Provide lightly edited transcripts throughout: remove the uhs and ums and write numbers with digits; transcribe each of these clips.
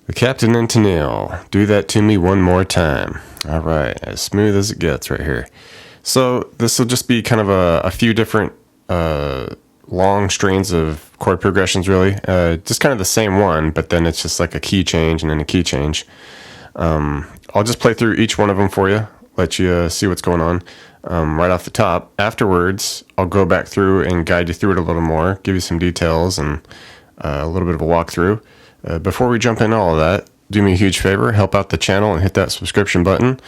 The Captain and Tennille. Do that to me one more time. All right, as smooth as it gets right here. So this will just be kind of a few different long strains of chord progressions, really. Just kind of the same one, but then it's just like a key change and then a key change. I'll just play through each one of them for you, let you see what's going on right off the top. Afterwards, I'll go back through and guide you through it a little more, give you some details and a little bit of a walkthrough. Before we jump into all of that, do me a huge favor, help out the channel and hit that subscription button.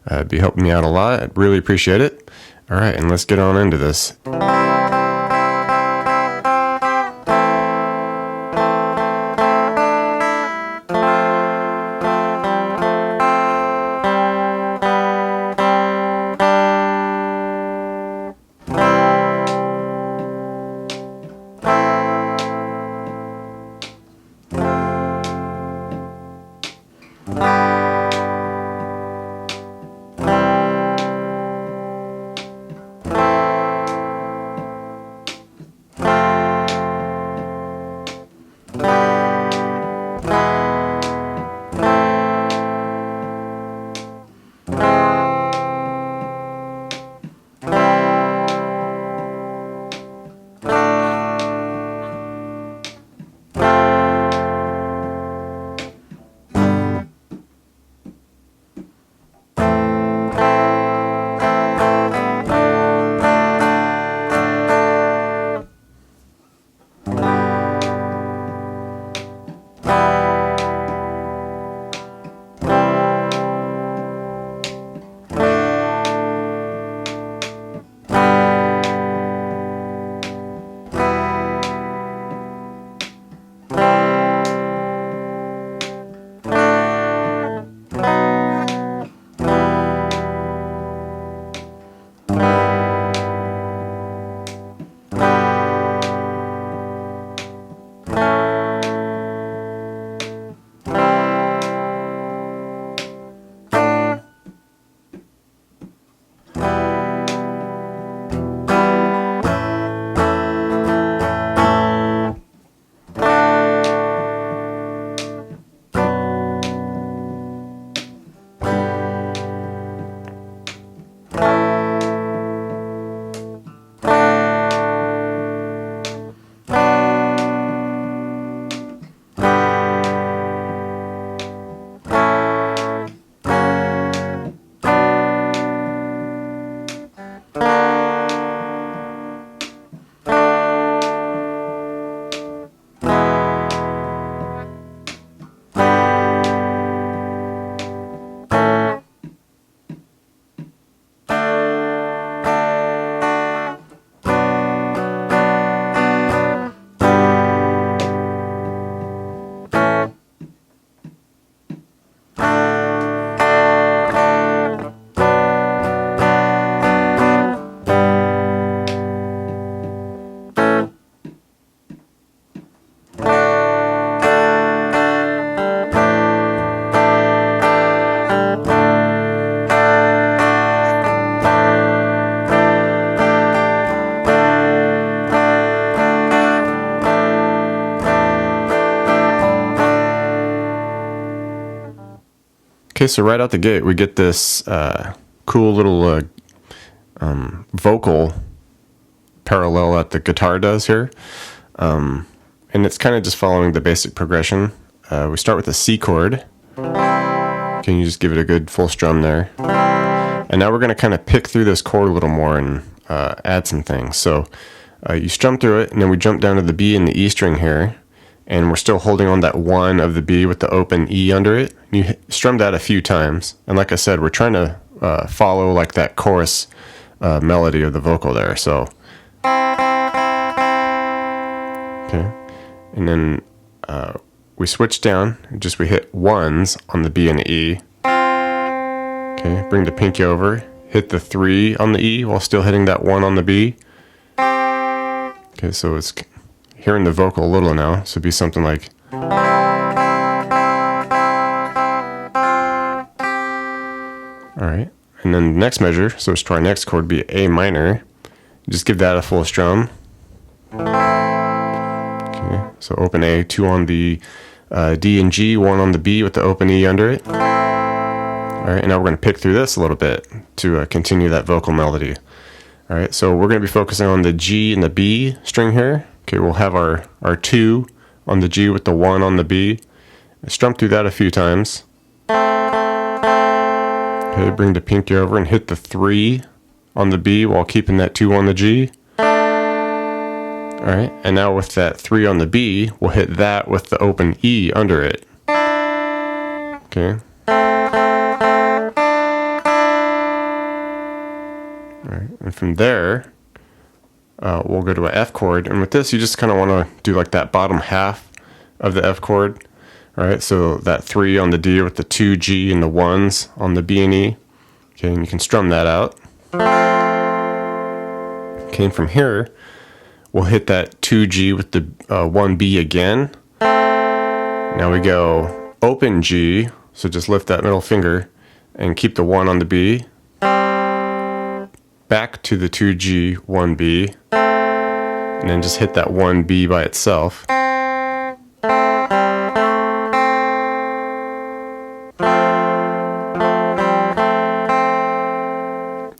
It'd be helping me out a lot. I'd really appreciate it. All right, and let's get on into this. Okay, so right out the gate, we get this cool little vocal parallel that the guitar does here. And it's kind of just following the basic progression. We start with a C chord. Can you just give it a good full strum there? And now we're going to kind of pick through this chord a little more and add some things. So you strum through it, and then we jump down to the B and the E string here. And we're still holding on that one of the B with the open E under it. You strum that a few times. And like I said, we're trying to follow like that chorus melody of the vocal there. So, okay. And then we switch down, we hit ones on the B and the E. Okay, bring the pinky over, hit the 3 on the E while still hitting that 1 on the B. Okay, so it's hearing the vocal a little now, so it'd be something like. Alright, and then the next measure, so it's to our next chord, be A minor. Just give that a full strum. Okay, so open A, 2 on the D and G, 1 on the B with the open E under it. All right, and now we're going to pick through this a little bit to continue that vocal melody. All right, so we're going to be focusing on the G and the B string here. Okay, we'll have our 2 on the G with the 1 on the B. Strum through that a few times. Okay, bring the pinky over and hit the 3 on the B while keeping that 2 on the G. Alright, and now with that 3 on the B, we'll hit that with the open E under it. Okay. Alright, and from there, we'll go to an F chord, and with this you just kind of want to do like that bottom half of the F chord. Alright, so that 3 on the D with the 2 G and the 1s on the B and E. Okay, and you can strum that out. Okay, and from here, we'll hit that 2G with the 1B again. Now we go open G, so just lift that middle finger and keep the 1 on the B. Back to the 2G, 1B, and then just hit that 1B by itself.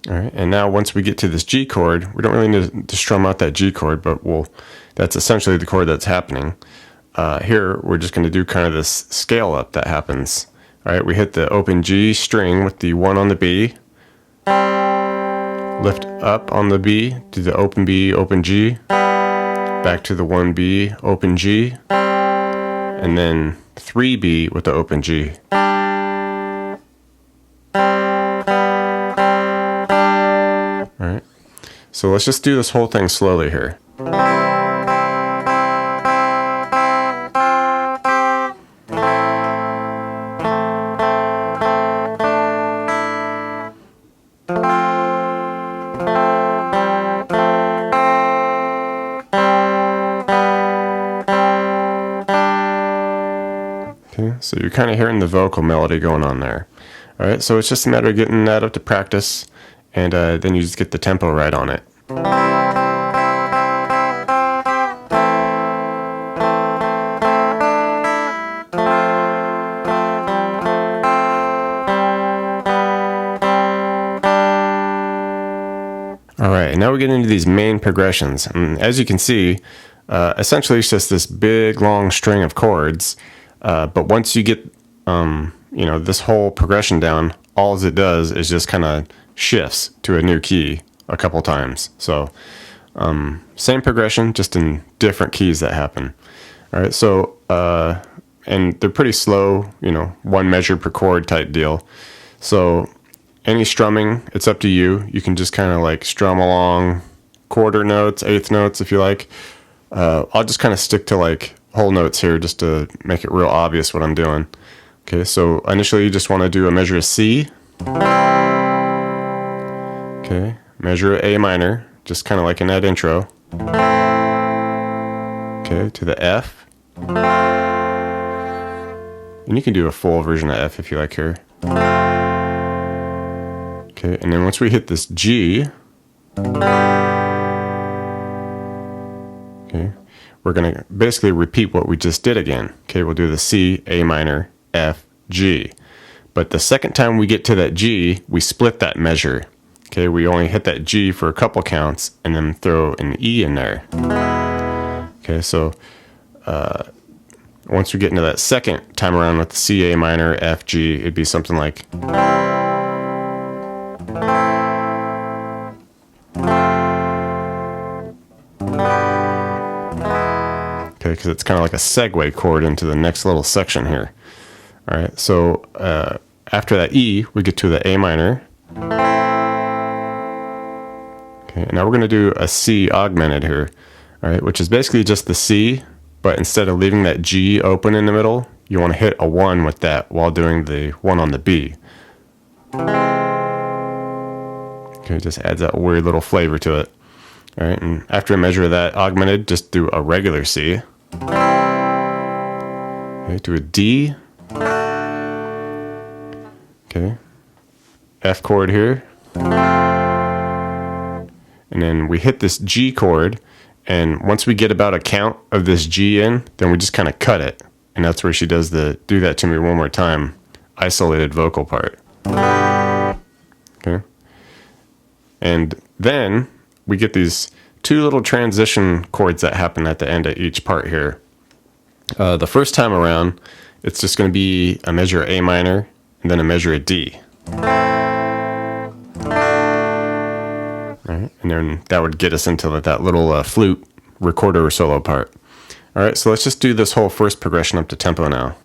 Alright, and now once we get to this G chord, we don't really need to strum out that G chord, but that's essentially the chord that's happening. Here, we're just going to do kind of this scale up that happens. Alright, we hit the open G string with the 1 on the B, lift up on the B, to the open B, open G, back to the 1B, open G, and then 3B with the open G. Alright, so let's just do this whole thing slowly here. Okay, so you're kind of hearing the vocal melody going on there. Alright, so it's just a matter of getting that up to practice, and then you just get the tempo right on it. Alright, and now we get into these main progressions. And as you can see, essentially it's just this big long string of chords, but once you get this whole progression down, all it does is just kind of shifts to a new key a couple times. So same progression, just in different keys that happen. All right, so and they're pretty slow, one measure per chord type deal. So any strumming, it's up to you. You can just kind of like strum along quarter notes, eighth notes if you like. I'll just kind of stick to like whole notes here just to make it real obvious what I'm doing. Okay, so initially you just want to do a measure of C. Okay, measure of A minor, just kind of like in that intro. Okay, to the F. And you can do a full version of F if you like here. Okay, and then once we hit this G, okay, we're going to basically repeat what we just did again. Okay, we'll do the C, A minor, F, G. But the second time we get to that G, we split that measure. Okay, we only hit that G for a couple counts and then throw an E in there. Okay, so once we get into that second time around with the C, A minor, F, G, it'd be something like. Okay, because it's kind of like a segue chord into the next little section here. All right, so after that E, we get to the A minor. Okay, and now we're going to do a C augmented here, all right, which is basically just the C, but instead of leaving that G open in the middle, you want to hit a 1 with that while doing the 1 on the B. Okay, it just adds that weird little flavor to it. All right, and after a measure of that augmented, just do a regular C. Okay, do a D. Okay, F chord here. And then we hit this G chord, and once we get about a count of this G in, then we just kind of cut it. and that's where she does the "Do That To Me One More Time" isolated vocal part. Okay, and then we get these two little transition chords that happen at the end of each part here. The first time around, it's just going to be a measure of A minor and then a measure of D. All right, and then that would get us into that little flute recorder solo part. All right, so let's just do this whole first progression up to tempo now.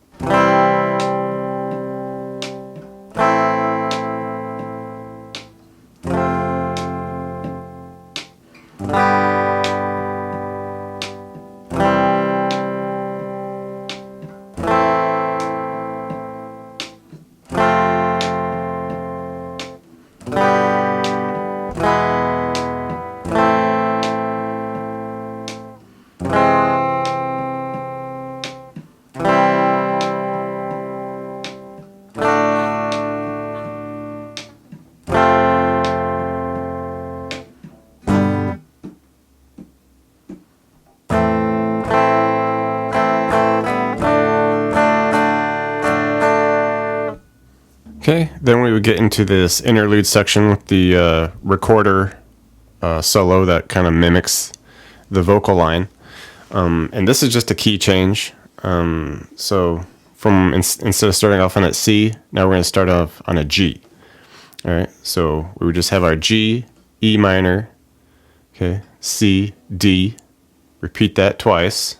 Okay, then we would get into this interlude section with the recorder solo that kind of mimics the vocal line. And this is just a key change. So from instead of starting off on a C, now we're going to start off on a G. All right, so we would just have our G, E minor, okay, C, D. Repeat that twice.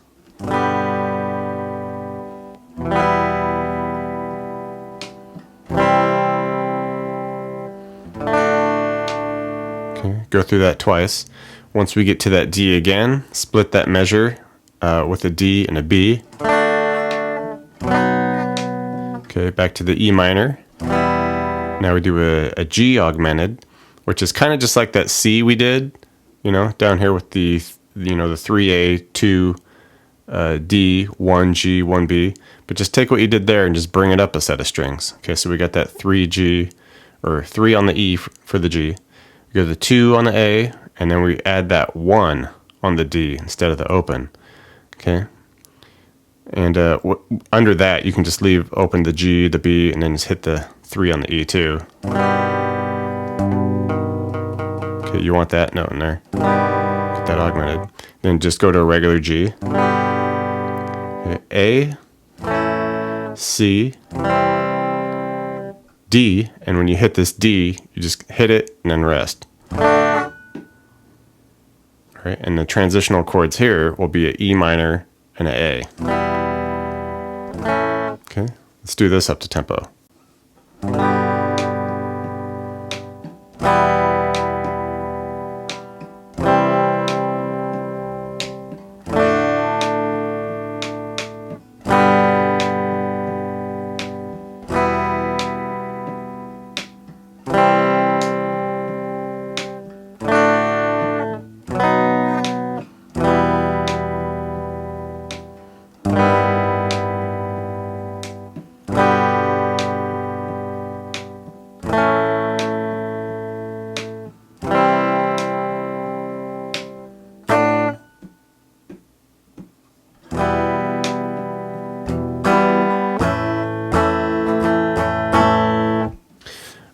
Go through that twice. Once we get to that D again, split that measure with a D and a B. Okay, back to the E minor. Now we do a G augmented, which is kind of just like that C we did, down here with the, the 3A, 2 D, 1 G, 1 B. But just take what you did there and just bring it up a set of strings. Okay, so we got that 3 G, or 3 on the E for the G. We go to the 2 on the A, and then we add that 1 on the D instead of the open. Okay? And under that, you can just leave open the G, the B, and then just hit the 3 on the E too. Okay, you want that note in there. Get that augmented. Then just go to a regular G. Okay, A, C, D, and when you hit this D, you just hit it and then rest. All right, and the transitional chords here will be an E minor and an A. Okay, let's do this up to tempo.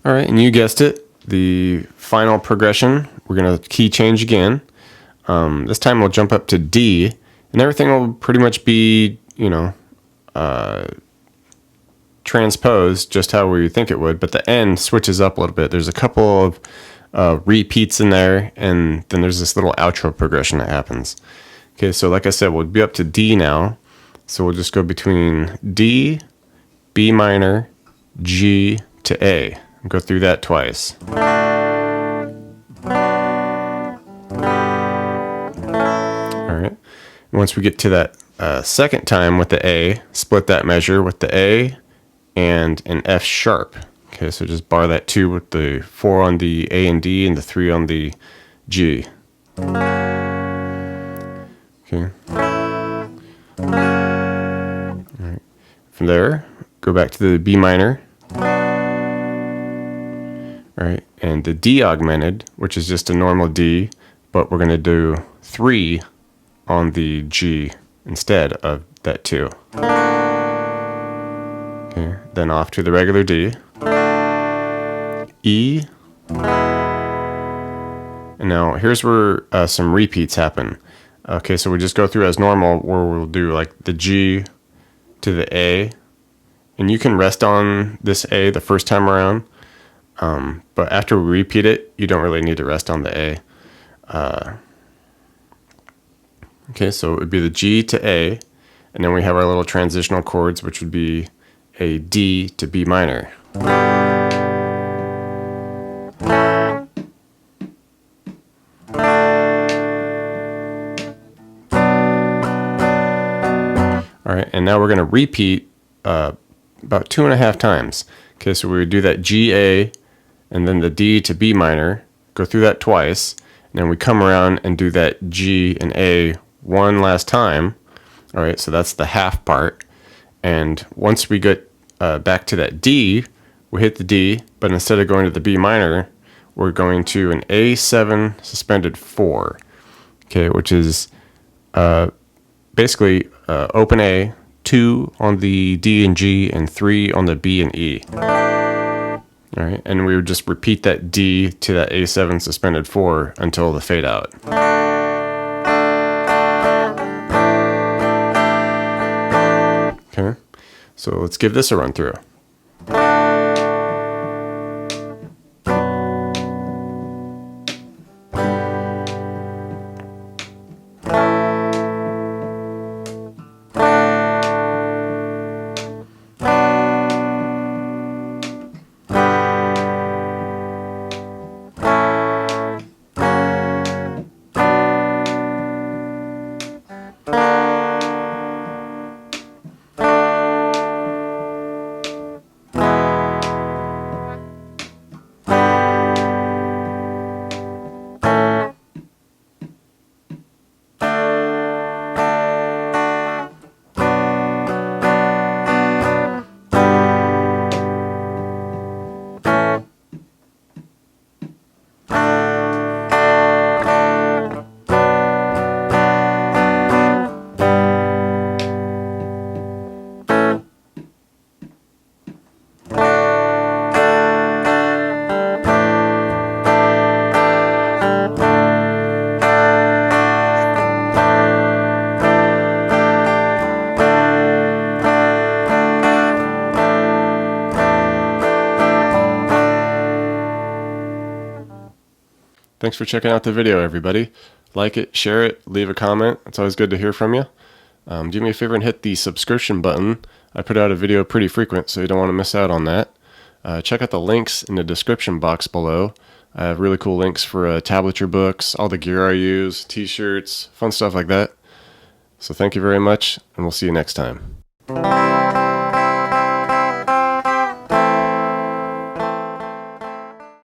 All right, and you guessed it, the final progression, we're going to key change again. This time we'll jump up to D, and everything will pretty much be, transposed just how we think it would, but the end switches up a little bit. There's a couple of repeats in there, and then there's this little outro progression that happens. Okay, so like I said, we'll be up to D now. So we'll just go between D, B minor, G to A. Go through that twice. All right. Once we get to that second time with the A, split that measure with the A and an F sharp. Okay, so just bar that 2 with the 4 on the A and D and the 3 on the G. Okay. All right. From there, go back to the B minor. All right, and the D augmented, which is just a normal D, but we're going to do 3 on the G instead of that 2. Okay, then off to the regular D, E, and now here's where some repeats happen. Okay, so we just go through as normal, where we'll do like the G to the A, and you can rest on this A the first time around, but after we repeat it, you don't really need to rest on the A. Okay, so it would be the G to A, and then we have our little transitional chords, which would be a D to B minor. All right, and now we're going to repeat about 2.5 times. Okay, so we would do that G, A, and then the D to B minor, go through that twice, and then we come around and do that G and A one last time. All right, so that's the half part. And once we get back to that D, we hit the D, but instead of going to the B minor, we're going to an A7 suspended 4, okay, which is basically open A, 2 on the D and G, and 3 on the B and E. All right, and we would just repeat that D to that A7 suspended 4 until the fade out. Okay, so let's give this a run through. Thanks for checking out the video, everybody. Like it, share it, leave a comment. It's always good to hear from you. Do me a favor and hit the subscription button. I put out a video pretty frequent, so you don't want to miss out on that. Check out the links in the description box below. I have really cool links for tablature books, all the gear I use, t-shirts, fun stuff like that. So thank you very much, and we'll see you next time.